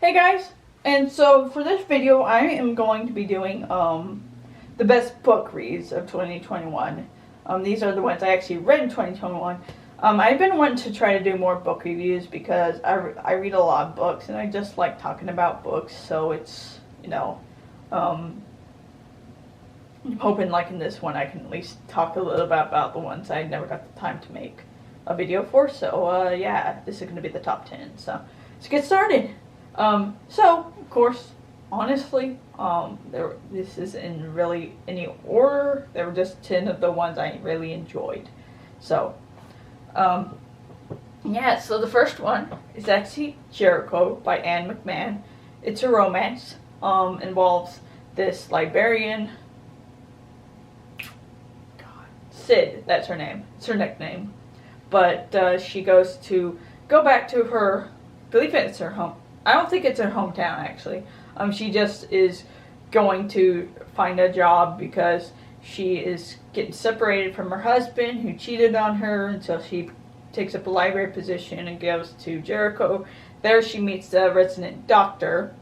Hey guys, and so for this video I am going to be doing the best book reads of 2021. These are the ones I actually read in 2021. I've been wanting to try to do more book reviews because I read a lot of books and I just like talking about books, so it's, I'm hoping like in this one I can at least talk a little bit about the ones I never got the time to make a video for, so yeah, this is going to be the top 10, so let's get started. So, of course, honestly, this isn't really any order. There were just 10 of the ones I really enjoyed. So, yeah, so the first one is actually Jericho by Anne McMahon. It's a romance, involves this librarian, Sid, that's her name, it's her nickname, but she goes to go back to her, I believe it's her home, I don't think it's her hometown actually. She just is going to find a job because she is getting separated from her husband who cheated on her, and so she takes up a library position and goes to Jericho. There she meets the resident doctor.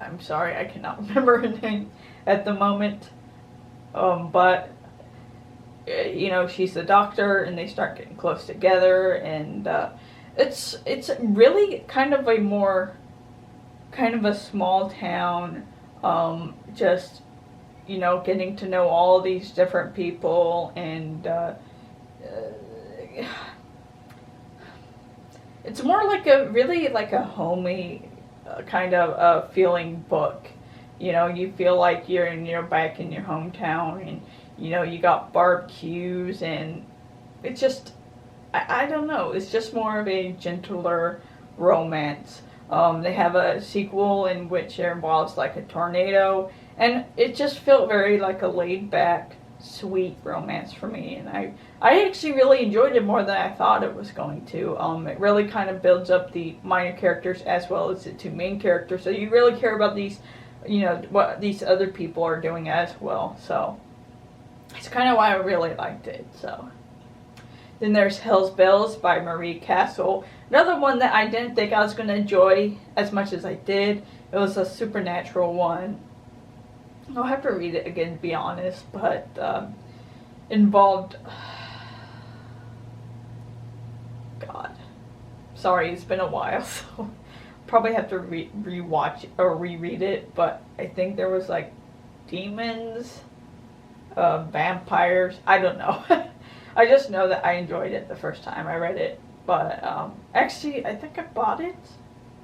I'm sorry, I cannot remember her name at the moment. But she's the doctor and they start getting close together, and it's really kind of a small town, just, getting to know all these different people, and it's more like a homey kind of feeling book. You feel like you're back in your hometown, and you got barbecues, and it's just, I don't know, it's just more of a gentler romance. They have a sequel in which it involves like a tornado, and it just felt very like a laid back, sweet romance for me, and I actually really enjoyed it more than I thought it was going to. It really kind of builds up the minor characters as well as the two main characters, so you really care about these, what these other people are doing as well, so it's kind of why I really liked it. So then there's Hell's Bells by Marie Castle. Another one that I didn't think I was going to enjoy as much as I did. It was a supernatural one. I'll have to read it again to be honest, but involved... God. Sorry, it's been a while, so probably have to rewatch or reread it, but I think there was like demons, vampires, I don't know. I just know that I enjoyed it the first time I read it, but actually I think I bought it,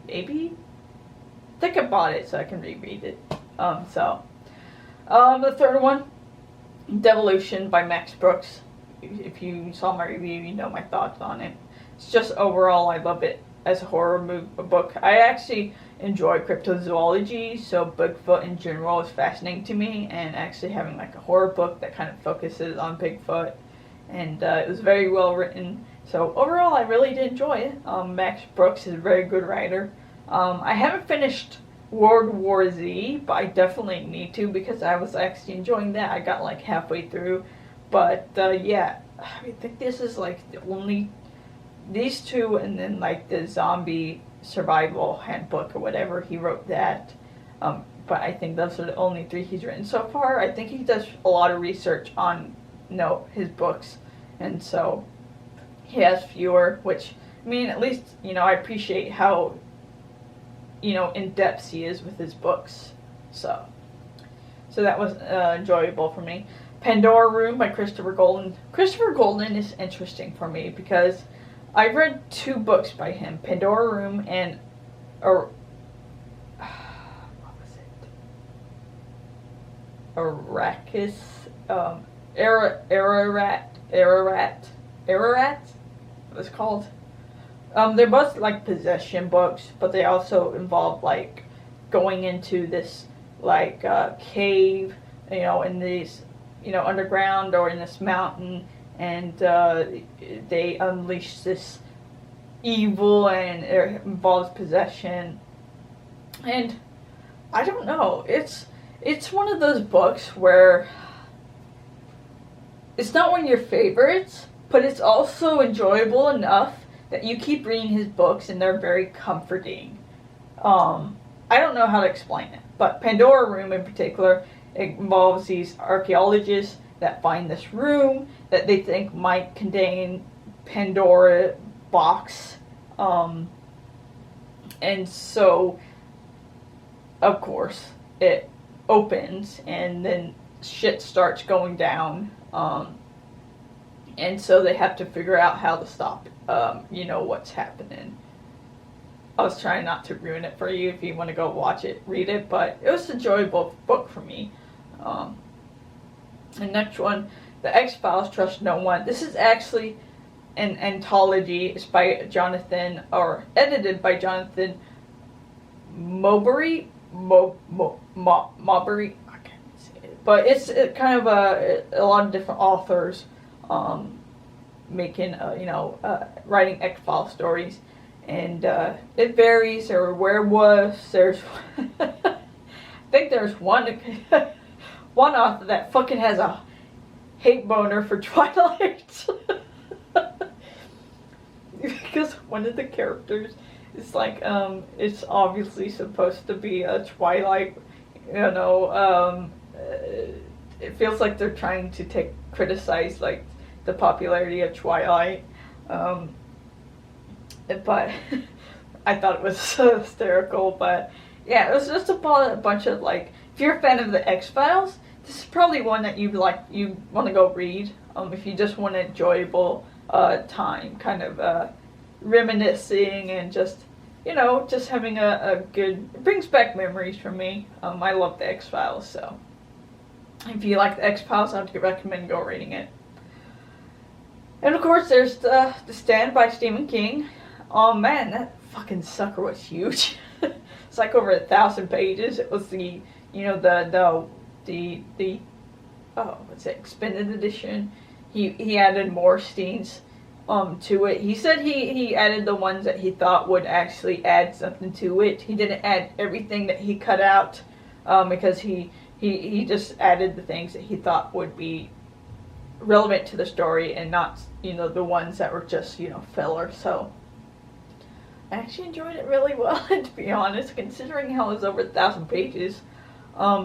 maybe? I think I bought it so I can reread it. The third one, Devolution by Max Brooks. If you saw my review, you know my thoughts on it. It's just overall, I love it as a horror book. I actually enjoy cryptozoology, so Bigfoot in general is fascinating to me, and actually having like a horror book that kind of focuses on Bigfoot, and it was very well written. So overall, I really did enjoy it. Max Brooks is a very good writer. I haven't finished World War Z, but I definitely need to because I was actually enjoying that. I got like halfway through, but yeah, I think this is like the only, these two, and then like the zombie survival handbook or whatever, he wrote that. But I think those are the only three he's written so far. I think he does a lot of research on his books, and so he has fewer, which, I mean, at least, I appreciate how, in depth he is with his books. So that was enjoyable for me. Pandora Room by Christopher Golden. Christopher Golden is interesting for me because I read two books by him, Pandora Room and, what was it? Arrakis, Ararat, what it's called. They're both like possession books, but they also involve like going into this like cave, in these, underground or in this mountain, and they unleash this evil, and it involves possession, and I don't know, it's one of those books where it's not one of your favorites, but it's also enjoyable enough that you keep reading his books and they're very comforting. I don't know how to explain it, but Pandora Room in particular, it involves these archaeologists that find this room that they think might contain Pandora box. And so, of course, it opens and then shit starts going down. And so they have to figure out how to stop, what's happening. I was trying not to ruin it for you. If you want to go watch it, read it, but it was an enjoyable book for me. The next one, The X-Files, Trust No One. This is actually an anthology. It's by Jonathan, or edited by Jonathan Mowbray. Mowbray. I can't say it. But it's kind of a lot of different authors making, writing X-Files stories. And it varies. There are werewolves. There's, I think there's one author that fucking has a hate boner for Twilight. Because one of the characters is like, it's obviously supposed to be a Twilight, it feels like they're trying to criticize, like, the popularity of Twilight. But I thought it was so hysterical. But yeah, it was just a bunch of, like, if you're a fan of the X-Files, this is probably one that you want to go read. If you just want an enjoyable time, kind of reminiscing and just having a good, it brings back memories for me. I love the X-Files, so if you like the X-Files, I would recommend go reading it. And of course, there's the Stand by Stephen King. Oh man, that fucking sucker was huge. It's like over 1,000 pages. It was the expanded edition. He added more scenes to it. He said he added the ones that he thought would actually add something to it. He didn't add everything that he cut out, because he just added the things that he thought would be relevant to the story and not the ones that were just filler. So I actually enjoyed it really well, to be honest, considering how it was over 1,000 pages.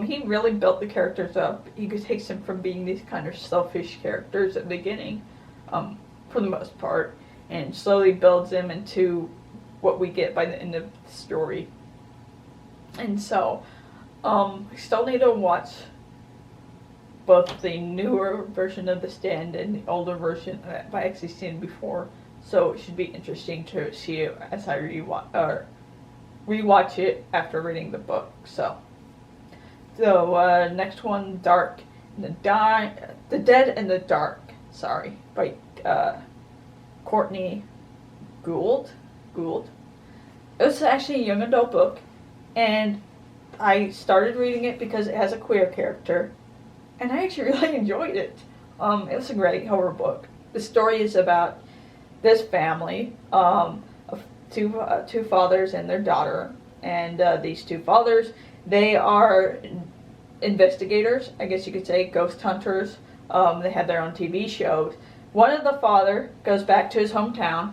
He really built the characters up. He takes them from being these kind of selfish characters at the beginning, for the most part, and slowly builds them into what we get by the end of the story. And so, I still need to watch both the newer version of The Stand and the older version that I actually seen before. So it should be interesting to see it as I rewatch it after reading the book. So next one, The Dead in the Dark. Sorry, by Courtney Gould. It was actually a young adult book, and I started reading it because it has a queer character, and I actually really enjoyed it. It was a great horror book. The story is about this family of two fathers and their daughter, and these two fathers, they are investigators, I guess you could say, ghost hunters. They have their own TV shows. One of the father goes back to his hometown,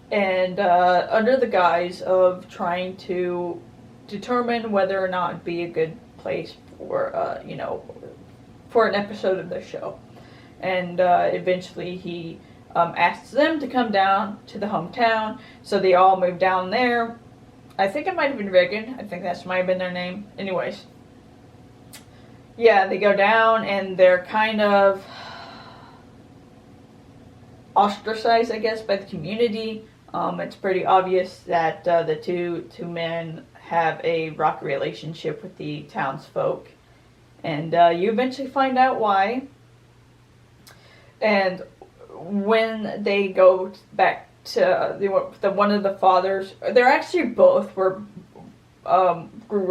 and under the guise of trying to determine whether or not it'd be a good place for for an episode of the show. And eventually he asks them to come down to the hometown, so they all move down there. I think it might have been Reagan. I think that might have been their name. Anyways, yeah, they go down and they're kind of ostracized, I guess, by the community. It's pretty obvious that the two men have a rocky relationship with the townsfolk, and you eventually find out why. And when they go back to the one of the fathers, they're actually both grew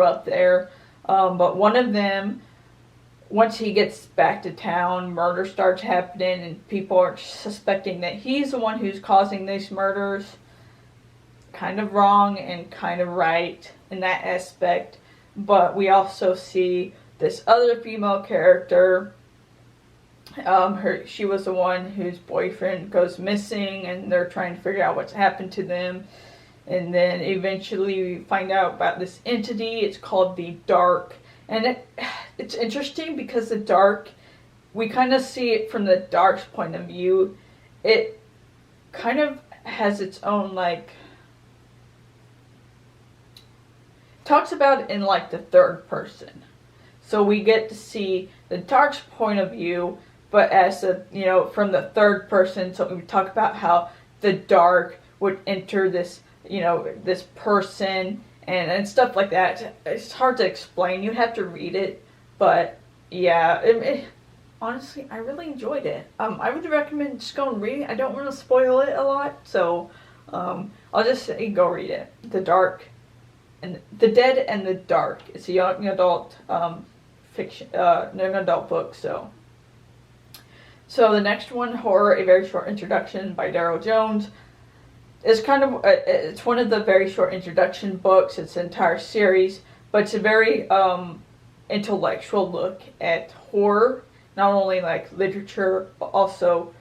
up there, but one of them, once he gets back to town, murder starts happening, and people are suspecting that he's the one who's causing these murders. Kind of wrong and kind of right in that aspect, but we also see this other female character She was the one whose boyfriend goes missing, and they're trying to figure out what's happened to them. And then eventually we find out about this entity. It's called the Dark, and it's interesting because the Dark, we kind of see it from the Dark's point of view. It kind of has its own, like, talks about it in like the third person. So we get to see the Dark's point of view, but as from the third person. So we talk about how the Dark would enter this, this person and stuff like that. It's hard to explain. You have to read it, but yeah, honestly, I really enjoyed it. I would recommend just go and read it. I don't want to spoil it a lot, so I'll just say go read it. The Dark, and The Dead and the Dark. It's a young adult fiction, young adult book. So the next one, Horror: A Very Short Introduction by Darryl Jones. It's kind of it's one of the very short introduction books. It's an entire series, but it's a very intellectual look at horror. Not only like literature, but also,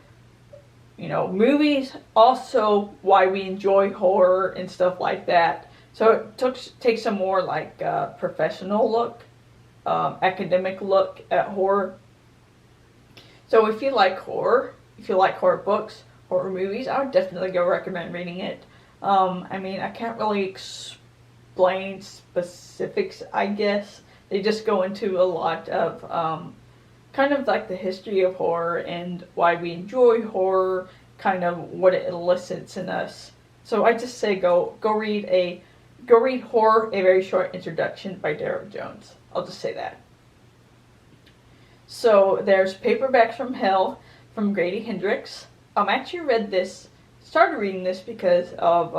movies, also why we enjoy horror and stuff like that. So it takes a more like professional look, academic look at horror. So if you like horror books, horror movies, I would definitely go recommend reading it. I can't really explain specifics, I guess. They just go into a lot of kind of like the history of horror and why we enjoy horror, kind of what it elicits in us. So I just say go read Horror: A Very Short Introduction by Darryl Jones. I'll just say that. So there's Paperbacks from Hell from Grady Hendrix. I actually started reading this because of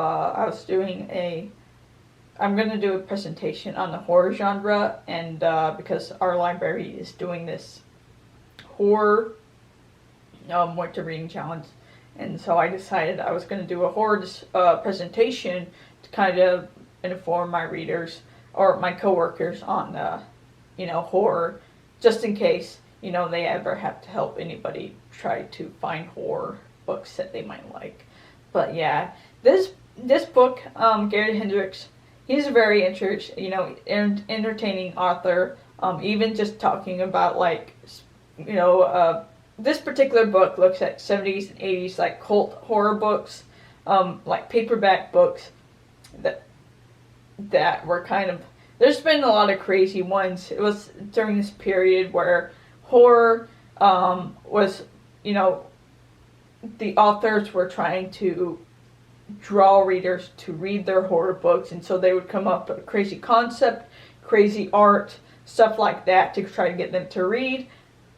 I'm going to do a presentation on the horror genre, and because our library is doing this horror winter reading challenge, and so I decided I was going to do a horror presentation to kind of inform my readers or my coworkers on horror, just in case they ever have to help anybody try to find horror books that they might like. But yeah, this book, Gary Hendrix, he's a very entertaining author. Even just talking about this particular book looks at 70s and 80s like cult horror books, like paperback books that were kind of, there's been a lot of crazy ones. It was during this period where horror was, the authors were trying to draw readers to read their horror books, and so they would come up with a crazy concept, crazy art, stuff like that to try to get them to read,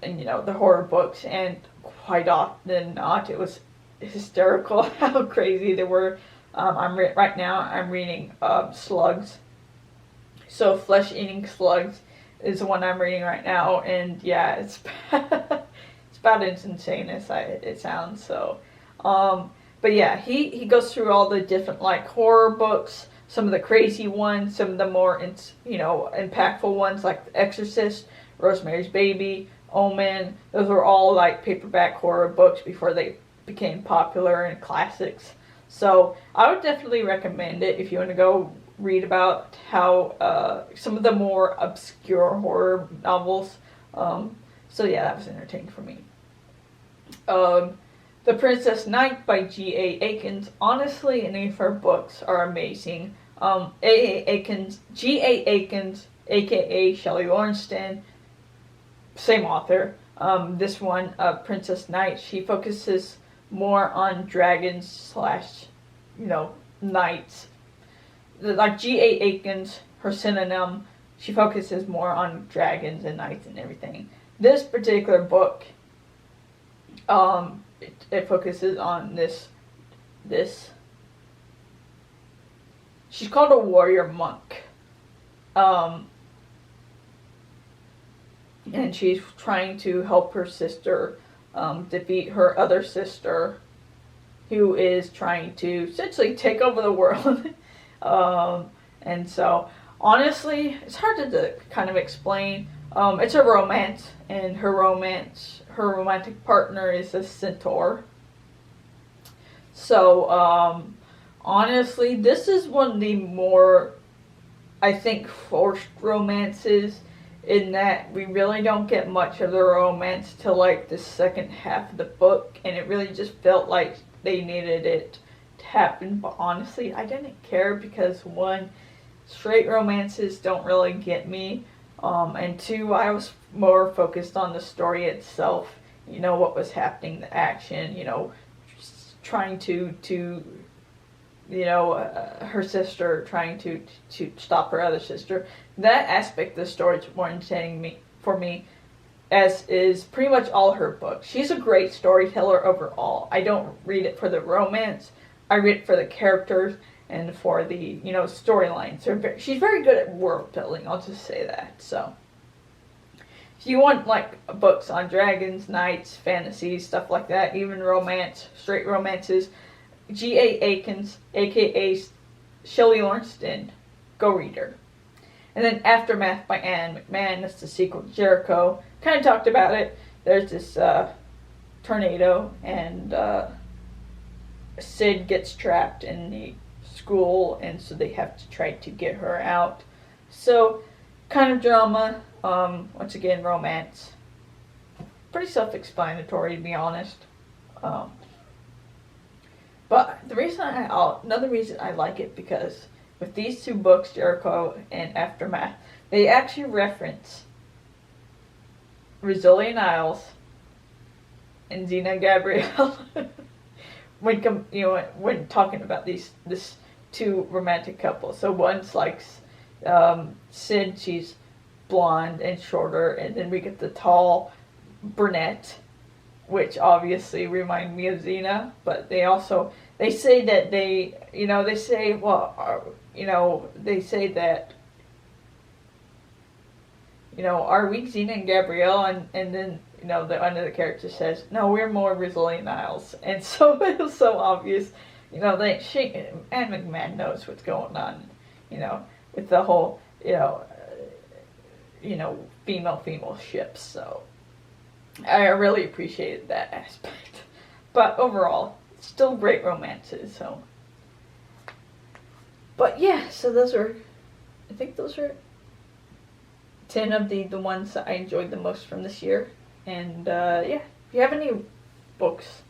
and the horror books. And quite often not. It was hysterical how crazy they were. Right now I'm reading Slugs. So Flesh-Eating Slugs is the one I'm reading right now, and yeah, it's it's about as insane as it sounds. So, but yeah, he goes through all the different like horror books, some of the crazy ones, some of the more impactful ones like The Exorcist, Rosemary's Baby, Omen. Those were all like paperback horror books before they became popular and classics. So I would definitely recommend it if you want to go read about how some of the more obscure horror novels. So yeah, that was entertaining for me. The Princess Knight by G.A. Akins. Honestly, any of her books are amazing. G.A. Akins, aka Shelley Lorenstein, same author. This one, Princess Knight, she focuses more on dragons / knights. Like G.A. Akins, her synonym, she focuses more on dragons and knights and everything. This particular book, it focuses on this. She's called a warrior monk. And she's trying to help her sister defeat her other sister, who is trying to essentially take over the world. And so, honestly, it's hard to kind of explain. It's a romance, and her her romantic partner is a centaur. So, honestly, this is one of the more, I think, forced romances, in that we really don't get much of the romance till like the second half of the book, and it really just felt like they needed it to happen. But honestly, I didn't care because, one, straight romances don't really get me, and two, I was more focused on the story itself. You know, what was happening, the action. You know, trying to her sister trying to stop her other sister. That aspect of the story is more entertaining for me, as is pretty much all her books. She's a great storyteller overall. I don't read it for the romance. I read it for the characters and for the, storylines. She's very good at world building, I'll just say that. So, if you want, like, books on dragons, knights, fantasy, stuff like that, even romance, straight romances, G.A. Aikens, a.k.a. Shelley Lawrence, go read her. And then Aftermath by Anne McMahon, that's the sequel to Jericho. Kind of talked about it. There's this tornado, and Sid gets trapped in the school, and so they have to try to get her out. So, kind of drama, once again, romance. Pretty self-explanatory, to be honest. But another reason I like it, because with these two books, Jericho and Aftermath, they actually reference Rizzoli and Isles and Xena and Gabrielle when talking about this two romantic couples. So one's like Sid, she's blonde and shorter, and then we get the tall brunette, which obviously remind me of Xena, but they say that they say that, are we Xena and Gabrielle? And then, the one of the characters says, no, we're more Rizzoli and Isles. And so it was so obvious, Anne McMahon knows what's going on, with the whole, female ships. So I really appreciated that aspect. But overall, still great romances, so. But yeah, so I think those are 10 of the ones that I enjoyed the most from this year. And yeah, if you have any books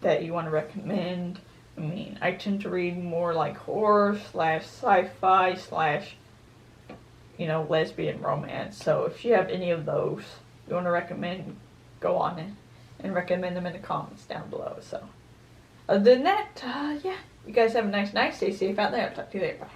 that you want to recommend, I tend to read more like horror / sci-fi / lesbian romance. So if you have any of those you want to recommend, go on and recommend them in the comments down below. So other than that, yeah, you guys have a nice night. Stay safe out there. I'll talk to you later. Bye.